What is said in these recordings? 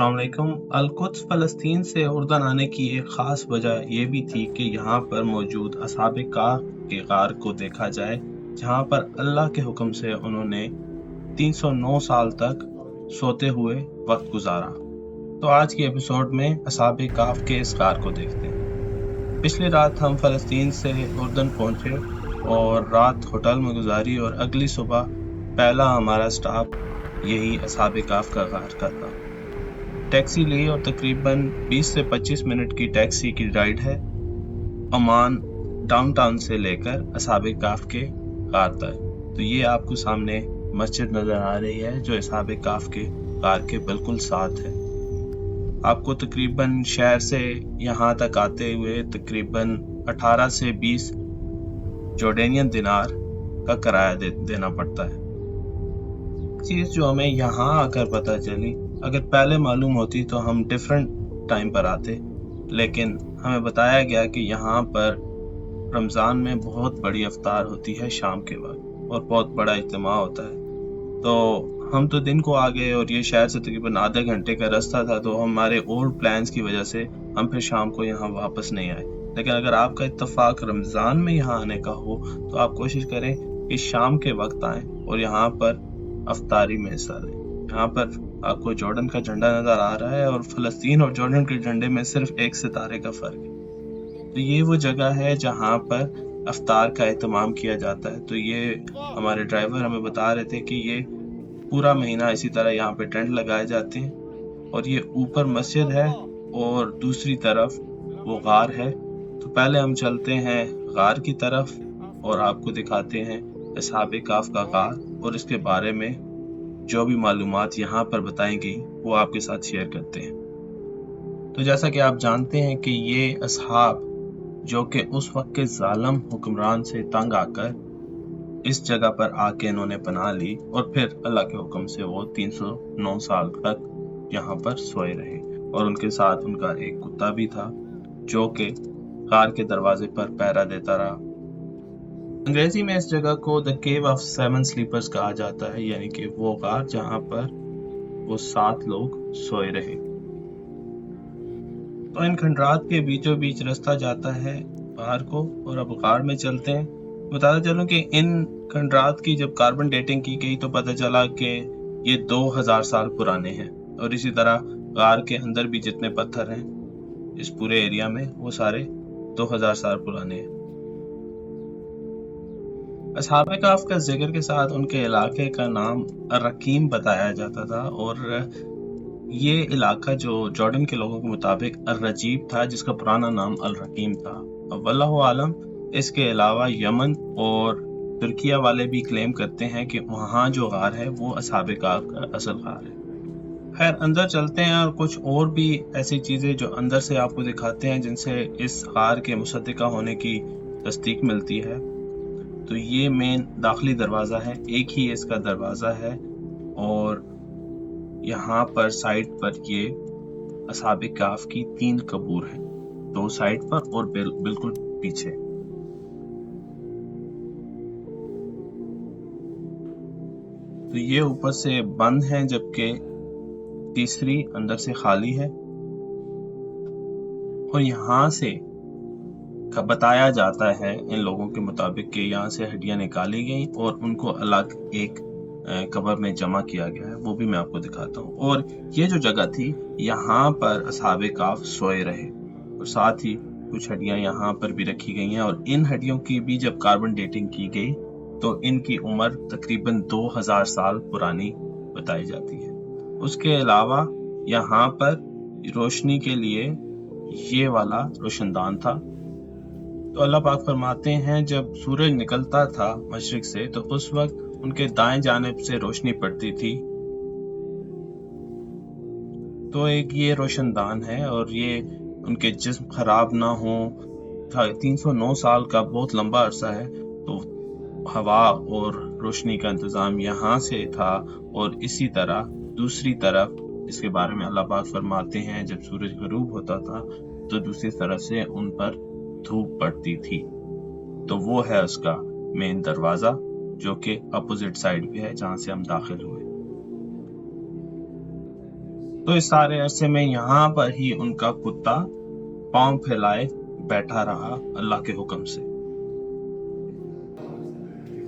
अस्सलाम वालेकुम। अल-कुद्स फ़लस्तीन से उर्दन आने की एक ख़ास वजह ये भी थी कि यहाँ पर मौजूद असहाब कहफ के गार को देखा जाए, जहाँ पर अल्लाह के हुक्म से उन्होंने 309 साल तक सोते हुए वक्त गुजारा। तो आज की एपिसोड में असहाब कहफ के इस गार को देखते हैं। पिछली रात हम फ़लस्तीन से उर्दन पहुंचे और रात होटल में गुजारी और अगली सुबह पहला हमारा स्टॉप यही असहाब कहफ का गार का था। टैक्सी ली और तकरीबन 20 से 25 मिनट की टैक्सी की राइड है अमान डाउनटाउन से लेकर असहाब कहफ के गार तक। तो ये आपको सामने मस्जिद नजर आ रही है जो असहाब कहफ के गार के बिल्कुल साथ है। आपको तकरीबन शहर से यहाँ तक आते हुए तकरीबन 18 से 20 जॉर्डेनियन दिनार का किराया देना पड़ता है। चीज जो हमें यहाँ आकर पता चली, अगर पहले मालूम होती तो हम डिफरेंट टाइम पर आते, लेकिन हमें बताया गया कि यहाँ पर रमज़ान में बहुत बड़ी इफ्तार होती है शाम के वक्त और बहुत बड़ा इज्तिमा होता है। तो हम तो दिन को आ गए और ये शहर से तकरीबन आधे घंटे का रास्ता था, तो हमारे ओल्ड प्लान्स की वजह से हम फिर शाम को यहाँ वापस नहीं आए। लेकिन अगर आपका इत्तेफाक रमज़ान में यहाँ आने का हो तो आप कोशिश करें कि शाम के वक्त आएँ और यहाँ पर अफ्तारी में हिस्सा लें। यहाँ पर आपको जॉर्डन का झंडा नजर आ रहा है और फ़लस्तीन और जॉर्डन के झंडे में सिर्फ एक सितारे का फर्क है। तो ये वो जगह है जहाँ पर अफ्तार का एहतमाम किया जाता है। तो ये हमारे ड्राइवर हमें बता रहे थे कि ये पूरा महीना इसी तरह यहाँ पे टेंट लगाए जाते हैं और ये ऊपर मस्जिद है और दूसरी तरफ वो गार है। तो पहले हम चलते हैं गार की तरफ और आपको दिखाते हैं असहाब कहफ का गार और इसके बारे में जो भी मालूमात यहाँ पर बताई गई वो आपके साथ शेयर करते हैं। तो जैसा कि आप जानते हैं कि ये असहाब जो कि उस वक्त के जालिम हुक्मरान से तंग आकर इस जगह पर आके इन्होंने पनाह ली और फिर अल्लाह के हुक्म से वो 309 साल तक यहाँ पर सोए रहे और उनके साथ उनका एक कुत्ता भी था जो कि गार के दरवाजे पर पहरा देता रहा। अंग्रेजी में इस जगह को द केव ऑफ 7 स्लीपर्स कहा जाता है, यानी कि वो गार जहाँ पर वो 7 लोग सोए रहे। तो इन खंडरात के बीचों बीच रास्ता जाता है गार को और अब गार में चलते हैं। बताता चलूं कि इन खंडरात की जब कार्बन डेटिंग की गई तो पता चला कि ये 2000 साल पुराने हैं और इसी तरह गार के अंदर भी जितने पत्थर हैं इस पूरे एरिया में वो सारे 2000 साल पुराने हैं। असहाब कहफ का जिक्र के साथ उनके इलाके का नाम अर-रकीम बताया जाता था और ये इलाका जो जॉर्डन के लोगों के मुताबिक अर-रजीब था, जिसका पुराना नाम अल-रकीम था। वल्लाहु आलम इसके अलावा यमन और तुर्किया वाले भी क्लेम करते हैं कि वहाँ जो गार है वो असहाब कहफ का असल गार है। खैर अंदर चलते हैं और कुछ और भी ऐसी चीजें जो अंदर से आपको दिखाते हैं जिनसे इस गार के मुसद्दिका होने की तस्दीक मिलती है। तो ये मेन दाखिली दरवाजा है, एक ही इसका दरवाजा है और यहाँ पर साइड पर ये असहाब कहफ की 3 कब्र हैं, 2 साइड पर और बिल्कुल पीछे। तो ये ऊपर से बंद है जबकि तीसरी अंदर से खाली है और यहाँ से बताया जाता है इन लोगों के मुताबिक कि यहाँ से हड्डियां निकाली गई और उनको अलग एक कब्र में जमा किया गया है, वो भी मैं आपको दिखाता हूँ। और ये जो जगह थी यहाँ पर असहाब कहफ सोए रहे और साथ ही कुछ हड्डियां यहाँ पर भी रखी गई हैं और इन हड्डियों की भी जब कार्बन डेटिंग की गई तो इनकी उम्र तकरीबन 2000 साल पुरानी बताई जाती है। उसके अलावा यहाँ पर रोशनी के लिए ये वाला रोशनदान था। तो अल्लाह पाक फरमाते हैं जब सूरज निकलता था मशरिक से तो उस वक्त उनके दाएं जानिब से रोशनी पड़ती थी। तो एक ये रोशनदान है और ये उनके जिस्म खराब ना हो। 309 साल का बहुत लंबा अरसा है, तो हवा और रोशनी का इंतजाम यहाँ से था और इसी तरह दूसरी तरफ इसके बारे में अल्लाह पाक फरमाते हैं जब सूरज गरूब होता था तो दूसरी तरफ से उन पर धूप पड़ती थी। तो वो है उसका मेन दरवाजा जो कि अपोजिट साइड पे है जहां से हम दाखिल हुए। तो इस सारे अरसे में यहाँ पर ही उनका कुत्ता पांव फैलाए बैठा रहा अल्लाह के हुक्म से।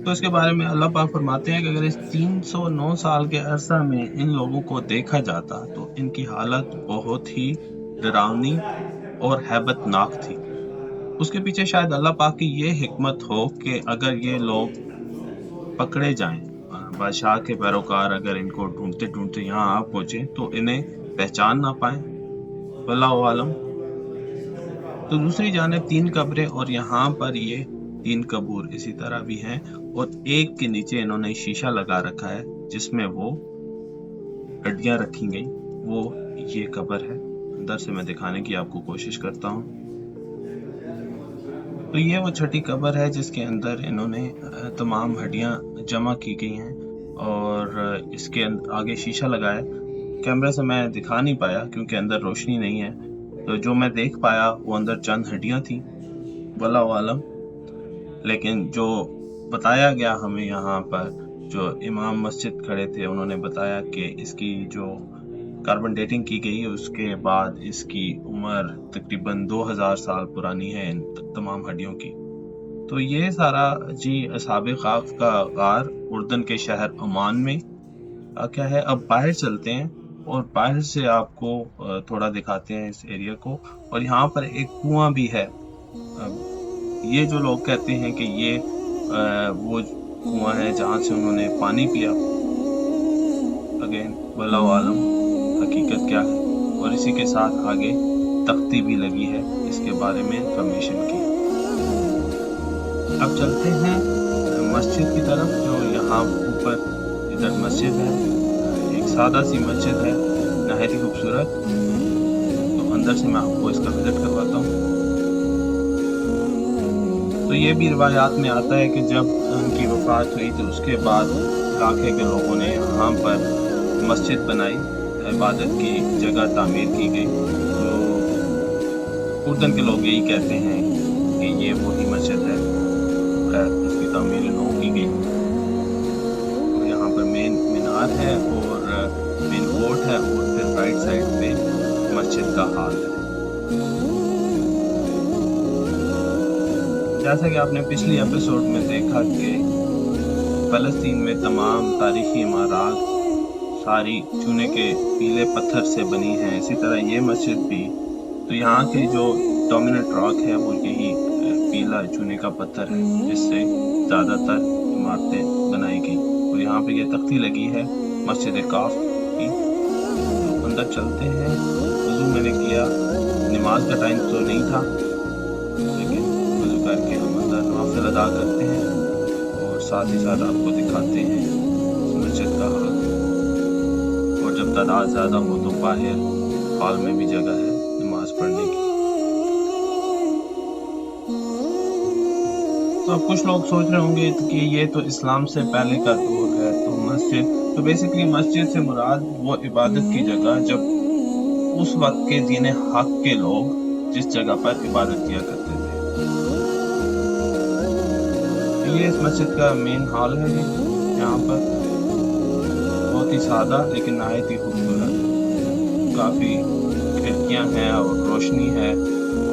तो इसके बारे में अल्लाह पाक फरमाते हैं कि अगर इस 309 साल के अरसा में इन लोगों को देखा जाता तो इनकी हालत बहुत ही डरावनी और हैबतनाक थी। उसके पीछे शायद अल्लाह पाक की ये हिकमत हो कि अगर ये लोग पकड़े जाएं, बादशाह के पैरोकार अगर इनको ढूंढते ढूंढते यहाँ आ पहुंचे तो इन्हें पहचान ना पाए, वल्लाहु आलम। तो दूसरी जानिब 3 कब्रें और यहाँ पर ये 3 कबूर इसी तरह भी हैं और एक के नीचे इन्होंने शीशा लगा रखा है जिसमें वो हड्डियां रखी गई। वो ये कब्र है। अंदर से मैं दिखाने की आपको कोशिश करता हूँ। तो ये वो छठी कब्र है जिसके अंदर इन्होंने तमाम हड्डियां जमा की गई हैं और इसके आगे शीशा लगाया। कैमरे से मैं दिखा नहीं पाया क्योंकि अंदर रोशनी नहीं है, तो जो मैं देख पाया वो अंदर चंद हड्डियां थी, वल्लाहु आलम। लेकिन जो बताया गया हमें यहाँ पर, जो इमाम मस्जिद खड़े थे उन्होंने बताया कि इसकी जो कार्बन डेटिंग की गई उसके बाद इसकी उम्र तकरीबन 2000 साल पुरानी है इन तमाम हड्डियों की। तो ये सारा जी असहाबे काफ का गार उर्दन के शहर अमान में क्या है। अब बाहर चलते हैं और बाहर से आपको थोड़ा दिखाते हैं इस एरिया को। और यहाँ पर एक कुआं भी है। ये जो लोग कहते हैं कि ये वो कुआं है जहाँ से उन्होंने पानी पिया, अगेन वल्लाहु आलम हकीकत क्या है। और इसी के साथ आगे तख्ती भी लगी है इसके बारे में इंफॉर्मेशन की। अब चलते हैं मस्जिद की तरफ, जो यहाँ ऊपर इधर मस्जिद है। एक सादा सी मस्जिद है, नहायत ही खूबसूरत। तो अंदर से मैं आपको इसका विजिट करवाता हूँ। तो ये भी रिवायात में आता है कि जब उनकी वफात हुई तो उसके बाद इलाके के लोगों ने यहाँ पर मस्जिद बनाई, इबादत की जगह तामीर की गई। तो उर्दन के लोग यही कहते हैं कि ये वही मस्जिद है, इसकी तामीर नो की गई। और यहाँ पर मेन मीनार है और मेन कोर्ट है और फिर राइट साइड पे मस्जिद का हाल है। जैसा कि आपने पिछली एपिसोड में देखा कि फ़लस्तीन में तमाम तारीखी इमारत सारी चूने के पीले पत्थर से बनी है, इसी तरह ये मस्जिद भी। तो यहाँ के जो डोमिनेंट रॉक है वो यही पीला चूने का पत्थर है जिससे ज़्यादातर इमारतें बनाई गई। और यहाँ पे ये तख्ती लगी है मस्जिद काफ की। तो अंदर चलते हैं। वज़ू मैंने किया, नमाज का टाइम तो नहीं था लेकिन वज़ू करके हम अंदर नवाफिल अदा करते हैं और साथ ही साथ आपको दिखाते हैं मस्जिद का हाल। और जब तादाद ज़्यादा हो तो बाहर हॉल में भी जगह है नमाज पढ़ने की। तो अब कुछ लोग सोच रहे होंगे कि ये तो इस्लाम से पहले का दौर है, तो मस्जिद तो बेसिकली मस्जिद से मुराद वो इबादत की जगह जब उस वक्त के दीन हक के लोग जिस जगह पर इबादत किया करते थे। ये इस मस्जिद का मेन हॉल है। यहाँ पर बहुत ही सादा लेकिन नहायत ही खूबसूरत, काफ़ी खिड़कियाँ हैं और रोशनी है।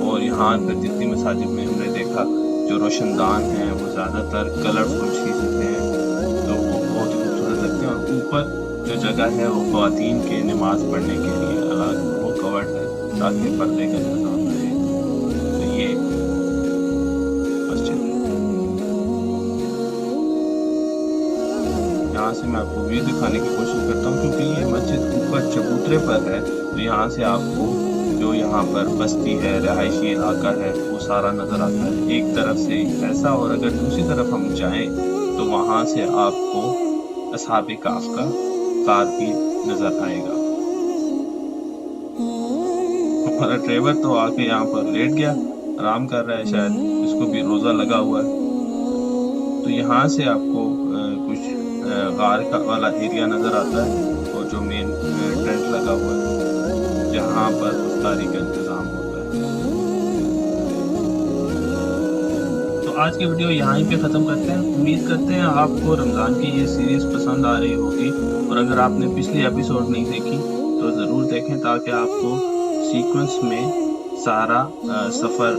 और यहाँ पर जितनी मसाजिद में हमने देखा जो रोशनदान हैं वो ज़्यादातर कलरफुल चीज़ें हैं, तो वो बहुत ही खूबसूरत लगते हैं। और ऊपर जो जगह है वो ख़वातीन के नमाज पढ़ने के लिए अलग वो कवर्ड है ताकि पर्दे का इंतजाम रहे। तो ये मस्जिद है। यहाँ से मैं आपको व्यू दिखाने की कोशिश करता हूँ क्योंकि ये मस्जिद ऊपर चबूतरे पर है। तो यहाँ से आपको जो यहाँ पर बस्ती है, रहायशी इलाका है, वो सारा नज़र आता है एक तरफ से ऐसा। और अगर दूसरी तरफ हम जाएं तो वहाँ से आपको असहाबे काफ का कार भी नज़र आएगा। हमारा ड्राइवर तो आके यहाँ पर लेट गया, आराम कर रहा है, शायद इसको भी रोज़ा लगा हुआ है। तो यहाँ से आपको कुछ गार का वाला एरिया नज़र आता है और जो मेन टेंट लगा हुआ है जहाँ पर इफ्तारी का इंतज़ाम होता है। तो आज की वीडियो यहाँ पे ख़त्म करते हैं। उम्मीद करते हैं आपको रमज़ान की ये सीरीज़ पसंद आ रही होगी। और अगर आपने पिछली एपिसोड नहीं देखी تو ضرور دیکھیں تاکہ آپ کو سیکوینس میں سارا سفر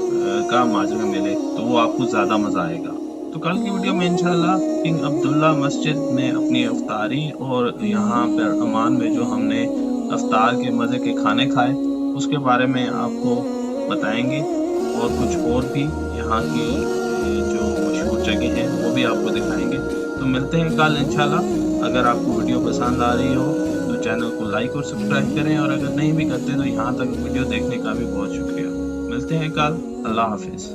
کا ماجرا ملے، تو وہ آپ کو زیادہ مزہ آئے گا۔ تو کل کی ویڈیو میں انشاءاللہ کنگ عبداللہ مسجد میں اپنی افطاری اور یہاں پر عمان میں جو ہم نے افطار کے مزے کے کھانے کھائے اس کے بارے میں آپ کو بتائیں گے، اور کچھ اور بھی یہاں کی جو مشہور جگہ ہیں وہ بھی آپ کو دکھائیں گے۔ تو ملتے ہیں کل انشاءاللہ۔ اگر آپ کو ویڈیو پسند آ رہی ہو تو چینل کو لائک اور سبسکرائب کریں، اور اگر نہیں بھی کرتے تو یہاں تک ویڈیو دیکھنے کا بھی بہت شکریہ۔ ملتے ہیں کل، اللہ حافظ۔